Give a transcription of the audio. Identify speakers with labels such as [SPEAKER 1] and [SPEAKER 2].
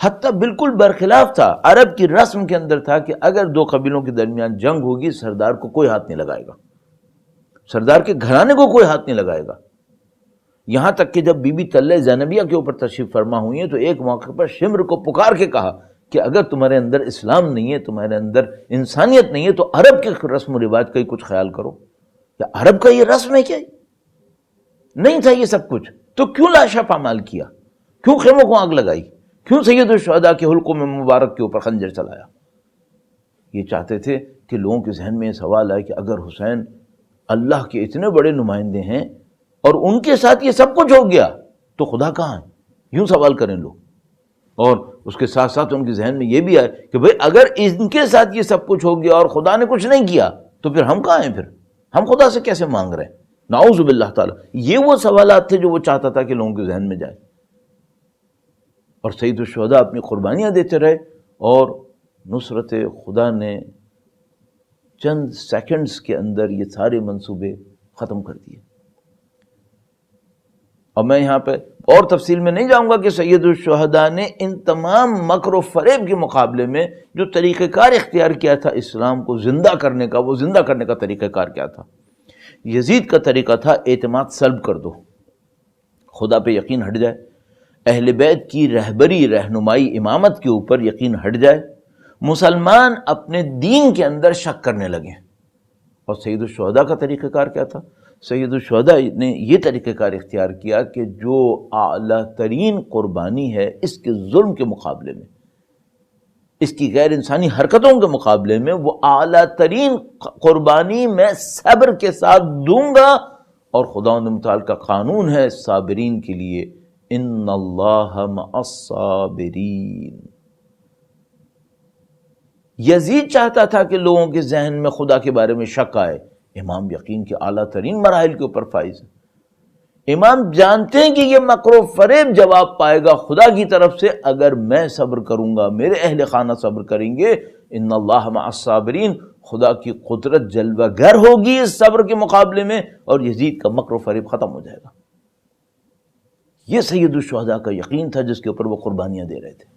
[SPEAKER 1] حتیٰ بالکل برخلاف تھا، عرب کی رسم کے اندر تھا کہ اگر دو قبیلوں کے درمیان جنگ ہوگی سردار کو کوئی ہاتھ نہیں لگائے گا، سردار کے گھرانے کو کوئی ہاتھ نہیں لگائے گا۔ یہاں تک کہ جب بی بی طلحہ زینبیہ کے اوپر تشریف فرما ہوئی ہیں تو ایک موقع پر شمر کو پکار کے کہا کہ اگر تمہارے اندر اسلام نہیں ہے، تمہارے اندر انسانیت نہیں ہے، تو عرب کے رسم و رواج کا ہی کچھ خیال کرو۔ یا عرب کا یہ رسم ہے کیا؟ نہیں تھا یہ سب کچھ، تو کیوں لاشا پامال کیا؟ کیوں خیموں کو آگ لگائی؟ کیوں سید الشہداء کے حلقوں میں مبارک کے اوپر خنجر چلایا؟ یہ چاہتے تھے کہ لوگوں کے ذہن میں یہ سوال آئے کہ اگر حسین اللہ کے اتنے بڑے نمائندے ہیں اور ان کے ساتھ یہ سب کچھ ہو گیا تو خدا کہاں ہے؟ یوں سوال کریں لوگ۔ اور اس کے ساتھ ساتھ ان کے ذہن میں یہ بھی آئے کہ بھئی اگر ان کے ساتھ یہ سب کچھ ہو گیا اور خدا نے کچھ نہیں کیا تو پھر ہم کہاں ہیں؟ پھر ہم خدا سے کیسے مانگ رہے ہیں؟ نعوذ باللہ تعالیٰ۔ یہ وہ سوالات تھے جو وہ چاہتا تھا کہ لوگوں کے ذہن میں جائے، اور سید الشہداء اپنی قربانیاں دیتے رہے، اور نصرت خدا نے چند سیکنڈز کے اندر یہ سارے منصوبے ختم کر دیے۔ اور میں یہاں پہ اور تفصیل میں نہیں جاؤں گا کہ سید الشہداء نے ان تمام مکر و فریب کے مقابلے میں جو طریقہ کار اختیار کیا تھا اسلام کو زندہ کرنے کا، وہ زندہ کرنے کا طریقہ کار کیا تھا؟ یزید کا طریقہ تھا اعتماد سلب کر دو، خدا پہ یقین ہٹ جائے، اہل بیت کی رہبری، رہنمائی، امامت کے اوپر یقین ہٹ جائے، مسلمان اپنے دین کے اندر شک کرنے لگے۔ اور سید الشہداء کا طریقہ کار کیا تھا؟ سید الشہداء نے یہ طریقہ کار اختیار کیا کہ جو اعلیٰ ترین قربانی ہے اس کے ظلم کے مقابلے میں، اس کی غیر انسانی حرکتوں کے مقابلے میں، وہ اعلیٰ ترین قربانی میں صبر کے ساتھ دوں گا، اور خداوند متعال کا قانون ہے صابرین کے لیے، ان اللہ مع الصابرین۔ یزید چاہتا تھا کہ لوگوں کے ذہن میں خدا کے بارے میں شک آئے، امام یقین کے اعلیٰ ترین مراحل کے اوپر فائز ہے۔ امام جانتے ہیں کہ یہ مکر و فریب جواب پائے گا خدا کی طرف سے اگر میں صبر کروں گا، میرے اہل خانہ صبر کریں گے، ان اللہ مع الصابرین، خدا کی قدرت جلوہ گر ہوگی اس صبر کے مقابلے میں، اور یزید کا مکر و فریب ختم ہو جائے گا۔ یہ سید الشہداء کا یقین تھا جس کے اوپر وہ قربانیاں دے رہے تھے۔